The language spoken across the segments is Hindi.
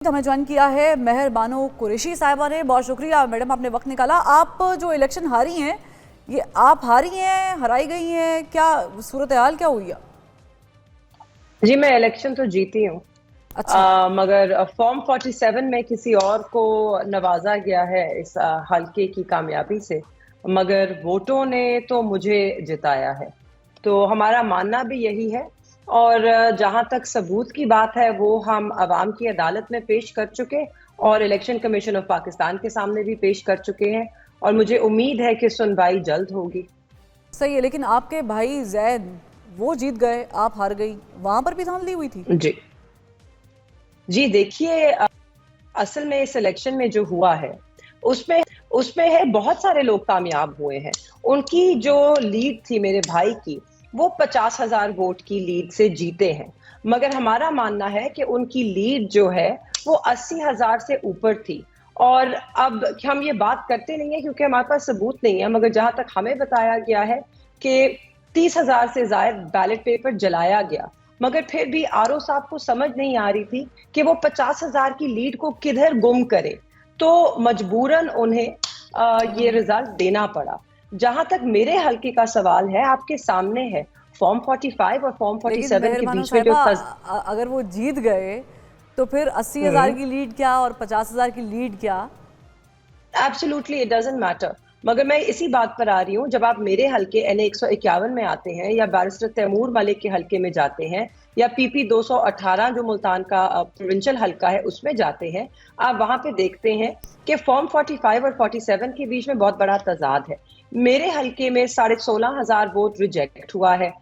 हमें ज्वाइन किया है मेहर बानो कुरैशी साहिबा ने। बहुत शुक्रिया मैडम, आपने वक्त निकाला। आप जो इलेक्शन हारी हैं, ये आप हारी हैं, हराई गई हैं, क्या सूरत हाल क्या हुई है? जी मैं इलेक्शन तो जीती हूँ। अच्छा। मगर फॉर्म 47 में किसी और को नवाजा गया है इस हल्के की कामयाबी से, मगर वोटों ने तो मुझे जिताया है। तो हमारा मानना भी यही है। और जहां तक सबूत की बात है वो हम अवाम की अदालत में पेश कर चुके और इलेक्शन कमीशन ऑफ पाकिस्तान के सामने भी पेश कर चुके हैं, और मुझे उम्मीद है कि सुनवाई जल्द होगी। सही है, लेकिन आपके भाई जैद वो जीत गए, आप हार गई, वहां पर भी धांधली हुई थी? जी जी देखिए, असल में इस इलेक्शन में जो हुआ है उसमें उसमें है बहुत सारे लोग कामयाब हुए हैं। उनकी जो लीड थी मेरे भाई की, वो 50,000 वोट की लीड से जीते हैं। मगर हमारा मानना है कि उनकी लीड जो है वो 80,000 से ऊपर थी। और अब हम ये बात करते नहीं है क्योंकि हमारे पास सबूत नहीं है, मगर जहां तक हमें बताया गया है कि 30,000 से ज्यादा बैलेट पेपर जलाया गया। मगर फिर भी आरओ साहब को समझ नहीं आ रही थी कि वो 50,000 की लीड को किधर गुम करे, तो मजबूरन उन्हें ये रिजल्ट देना पड़ा। जहां तक मेरे हल्के का सवाल है, आपके सामने है फॉर्म 45 और फॉर्म लेकिन 47 मेहर के बानो बीच में जो साहिबा, अगर वो जीत गए तो फिर 80,000 की लीड क्या और 50,000 की लीड क्या? Absolutely it doesn't matter. मगर मैं इसी बात पर आ रही हूँ, जब आप मेरे हल्के एन 151 में आते हैं या बैरिस्टर तैमूर मलिक के हल्के में जाते हैं या पीपी 218 जो मुल्तान का प्रोविंशियल हल्का है उसमें जाते हैं, आप वहां पे देखते हैं कि फॉर्म 45 और 47 के बीच में बहुत बड़ा तजाद है। मेरे हल्के में 16,500 वोट रिजेक्ट हुआ है।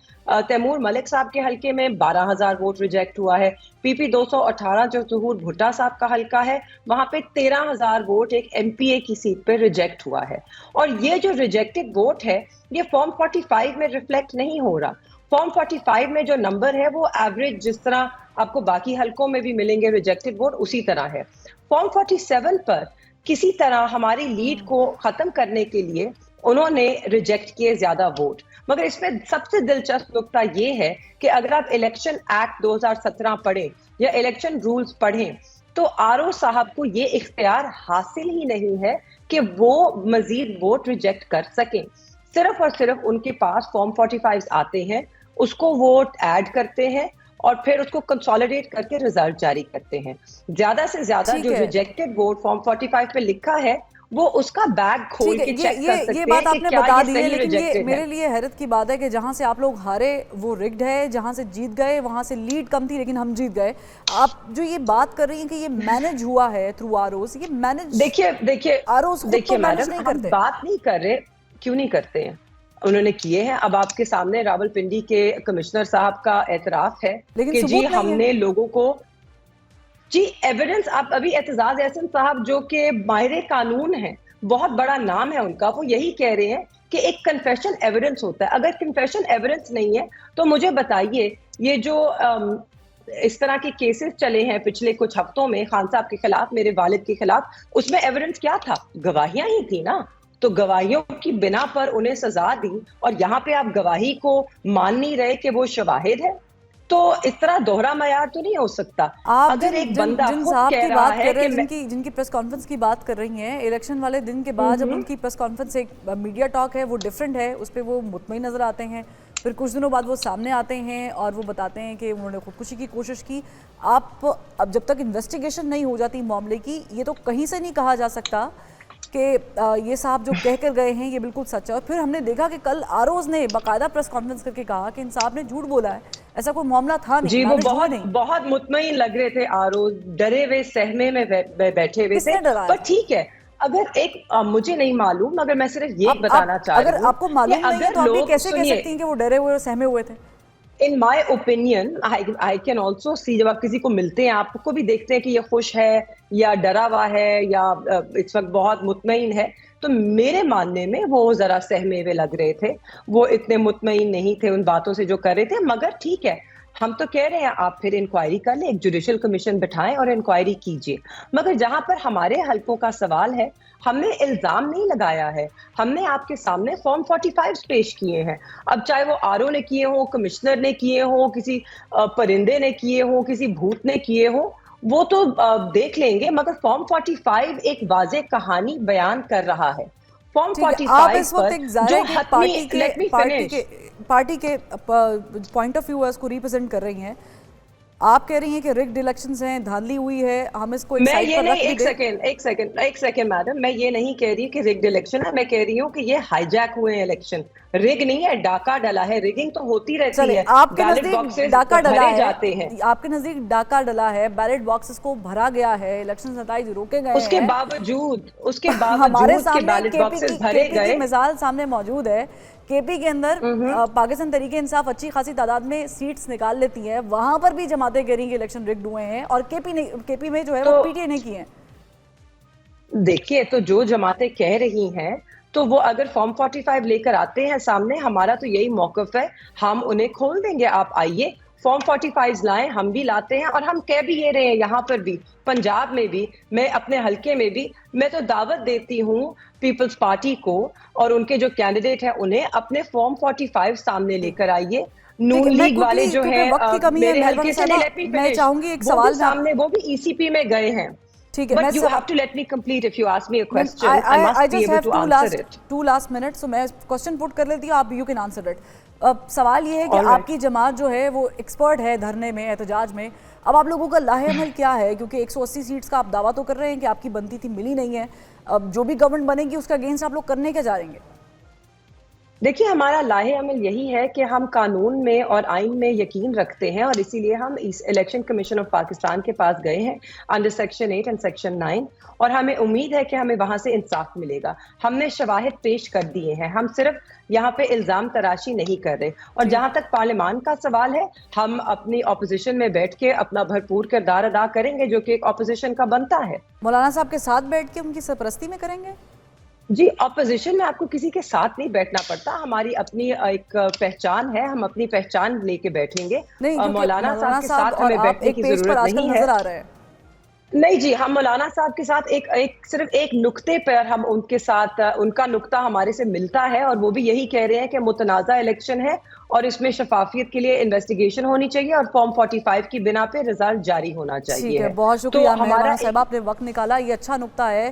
तैमूर मलिक साहब के हल्के में 12,000 वोट रिजेक्ट हुआ है। पीपी 218 जो ज़हूर भुट्टा साहब का हल्का है, वहां पे 13,000 वोट एक एमपीए की सीट पे रिजेक्ट हुआ है। और ये जो रिजेक्टेड वोट है, ये फॉर्म 45 में रिफ्लेक्ट नहीं हो रहा। फॉर्म 45 में जो नंबर है वो एवरेज जिस तरह आपको बाकी हलकों में भी मिलेंगे रिजेक्टेड वोट, उसी तरह है। फॉर्म 47 पर किसी तरह हमारी लीड को खत्म करने के लिए उन्होंने रिजेक्ट किए ज्यादा वोट। मगर इसमें सबसे दिलचस्प नुकता ये है कि अगर आप इलेक्शन एक्ट 2017 पढ़ें या इलेक्शन रूल्स पढ़ें, तो आरओ साहब को ये इख्तियार हासिल ही नहीं है कि वो मजीद वोट रिजेक्ट कर सकें। सिर्फ और सिर्फ उनके पास फॉर्म 45 आते हैं, उसको वोट ऐड करते हैं और फिर उसको कंसोलिडेट करके रिजल्ट जारी करते हैं। ज्यादा से ज्यादा ठीक जो है, रिजेक्टेड वोट फॉर्म 45 पे लिखा है, वो उसका बैग खोल ठीक है। के ये चेक ये कर ये सकते बात हैं कि आपने क्या बता ये दी है, सही लेकिन ये रिजेक्टेड है। मेरे लिए हैरत की बात है कि जहां से आप लोग हारे वो रिग्ड है, जहां से जीत गए वहां से लीड कम थी लेकिन हम जीत गए। आप जो ये बात कर रही हैं कि ये मैनेज हुआ है थ्रू आरओस, ये मैनेज देखिए देखिए आरओस खुद तो देखिए मैनेज मैडम, नहीं हम करते। बात नहीं कर रहे। क्यों नहीं करते हैं? उन्होंने किए हैं। अब आपके सामने रावलपिंडी के कमिश्नर साहब का एतराफ है लेकिन कि जी सबूत नहीं है। हमने लोगों को, जी एविडेंस, आप अभी एतजाज एहसन साहब जो कि माहिर कानून हैं, बहुत बड़ा नाम है उनका, वो यही कह रहे हैं कि एक कन्फेशन एविडेंस होता है। अगर कन्फेशन एविडेंस नहीं है तो मुझे बताइए, ये जो इस तरह के केसेस चले हैं पिछले कुछ हफ्तों में खान साहब के खिलाफ, मेरे वालिद के खिलाफ, उसमें एविडेंस क्या था? गवाहियां ही थी ना। तो गवाहियों की बिना पर उन्हें सजा दी, और यहाँ पे आप गवाही को मान नहीं रहे कि वो शवाहिद है। तो इस तरह दोहरा मयार तो नहीं हो सकता। आप अगर जिन एक जिन बंदा जिन खुद साहब कह की रहा बात है कर रहे कि हैं, जिनकी जिनकी प्रेस कॉन्फ्रेंस की बात कर रही हैं, इलेक्शन वाले दिन के बाद जब उनकी प्रेस कॉन्फ्रेंस एक मीडिया टॉक है वो डिफरेंट है, उस पर वो मुतमईन नजर आते हैं, फिर कुछ दिनों बाद वो सामने आते हैं और वो बताते हैं कि उन्होंने खुदकुशी की कोशिश की। आप अब जब तक इन्वेस्टिगेशन नहीं हो जाती मामले की, ये तो कहीं से नहीं कहा जा सकता कि ये साहब जो कह कर गए हैं ये बिल्कुल सच है। और फिर हमने देखा कि कल आरओज ने बाकायदा प्रेस कॉन्फ्रेंस करके कहा कि इन साहब ने झूठ बोला है, ऐसा कोई मामला था नहीं, जी वो मैनेज हुए बहुत नहीं। बहुत मुतमईन लग रहे थे आरोज, डरे हुए सहमे में बैठे हुए थे। किसने डराया पर था? ठीक है, अगर एक मुझे नहीं मालूम, मगर मैं सिर्फ ये आप बताना चाह अगर रही हूँ आपको कि मालूम नहीं है अगर तो आप ये लोग कैसे कह सुनिए, सकती हैं कि वो डरे हुए और सहमे हुए थे? In my opinion I can also see, जब आप किसी को मिलते हैं आपको भी देखते हैं कि ये खुश है या डरा हुआ है या इस वक्त बहुत मुतमईन है। तो मेरे मानने में वो जरा सहमे हुए लग रहे थे, वो इतने मुतमईन नहीं थे उन बातों से जो कर रहे थे। मगर ठीक है, हम तो कह रहे हैं आप फिर इंक्वायरी कर लें, एक जुडिशियल कमीशन बिठाएं और इंक्वायरी कीजिए। मगर जहां पर हमारे हलकों का सवाल है, हमने इल्जाम नहीं लगाया है, हमने आपके सामने फॉर्म 45 पेश किए हैं। अब चाहे वो आरओ ने किए हो, कमिश्नर ने किए हो, किसी परिंदे ने किए हो, किसी भूत ने किए हो, वो तो देख लेंगे, मगर फॉर्म 45 एक वाज़ेह कहानी बयान कर रहा है। फॉर्म ठीक है, 45 आप इस वक्त एक पर ज़ाहिर जो है कि हतमी, पार्टी लेट मी फिनिश, के पॉइंट ऑफ व्यू है उसको रिप्रेजेंट कर रही हैं। आप कह रही हैं कि रिग्ड इलेक्शंस हैं, धांधली हुई है, हम इसको एक मैं साइड ये पर नहीं, रख भी दें। एक सेकेंड मैडम, मैं ये नहीं कह रही कि रिग्ड इलेक्शन है, मैं कह रही हूँ कि ये हाईजैक हुए हैं इलेक्शन। रिग नहीं है, डाका डला है। रिगिंग तो होती रहती चले, है, आपके बैलेट नजदीक बॉक्सेस डाका डला भरे है, जाते हैं। आपके नजदीक डाका डला है, बैलेट बॉक्सेस को भरा गया है, इलेक्शन नताइज रोके गए उसके हैं। बावजूद उसके हमारे बावजूद के सामने बैलेट बॉक्सेस भरे केपी की गए। मिसाल सामने मौजूद है। केपी के अंदर पाकिस्तान तरीके इंसाफ अच्छी खासी तादाद में सीट्स निकाल लेती है, वहां पर भी जमातें कह रही हैं कि इलेक्शन रिग्ड हुए हैं, और केपी में जो है तो वो पीटीआई ने की है। देखिए, तो जो जमातें कह रही हैं, तो वो अगर फॉर्म 45 लेकर आते हैं सामने, हमारा तो यही मौकफ है, हम उन्हें खोल देंगे। आप आइए, फॉर्म 45 लाएं, हम भी लाते हैं, और हम कह भी ये रहे हैं, यहाँ पर भी, पंजाब में भी, मैं अपने हलके में भी, मैं तो दावत देती हूँ पीपल्स पार्टी को और उनके जो कैंडिडेट हैं उन्हें, अपने फॉर्म 45 सामने लेकर आइए। ठीक नून है, मैं लीग वाले क्विकली, जो क्योंकि है वक्त की कमी है मेरे मेहरबानी हलके से, नहीं, साहबा, लेट मी मैं फिनिश, चाहूंगी एक वो भी सवाल में सामने, वो भी ईसीपी में गए हैं। ठीक है, But you have to let me complete. If you ask me a question, I I must be just able have to answer it. two last minutes, so मैं क्वेश्चन पुट कर लेती हूँ, आप यू कैन आंसर इट। सवाल ये है कि All right. आपकी जमात जो है वो एक्सपर्ट है धरने में, एहतजाज में। अब आप लोगों का लाहे अमल क्या है, क्योंकि 180 सीट्स का आप दावा तो कर रहे हैं कि आपकी बनती थी, मिली नहीं है। अब जो भी गवर्नमेंट बनेगी उसका अगेंस्ट आप लोग करने क्या जा रहे हैं? देखिए, हमारा लाहे अमल यही है कि हम कानून में और आइन में यकीन रखते हैं, और इसीलिए हम इस इलेक्शन कमीशन ऑफ पाकिस्तान के पास गए हैं अंडर सेक्शन 8 एंड सेक्शन 9, और हमें उम्मीद है कि हमें वहां से इंसाफ मिलेगा। हमने शवाहिद पेश कर दिए हैं, हम सिर्फ यहाँ पे इल्जाम तराशी नहीं कर रहे। और जहां तक पार्लियामान का सवाल है, हम अपनी ऑपोजिशन में बैठ के अपना भरपूर किरदार अदा करेंगे, जो कि एक ऑपोजिशन का बनता है। मौलाना साहब के साथ बैठ के उनकी सरपरस्ती में करेंगे? जी, ऑपोजिशन में आपको किसी के साथ नहीं बैठना पड़ता, हमारी अपनी एक पहचान है, हम अपनी पहचान लेके बैठेंगे। नहीं, मौलाना साहब के साथ हमें बैठने की जरूरत नहीं है। नजर आ रहा है। नहीं जी, हम मौलाना साहब के साथ सिर्फ एक नुक्ते पर हम उनके साथ, उनका नुक्ता हमारे से मिलता है, और वो भी यही कह रहे हैं कि मुतनाज़ा इलेक्शन है और इसमें शफाफियत के लिए इन्वेस्टिगेशन होनी चाहिए, और फॉर्म 45 की बिना पे रिजल्ट जारी होना चाहिए। ठीक है, बहुत शुक्रिया तो हमारा साहब, आपने वक्त निकाला, ये अच्छा नुक्ता है।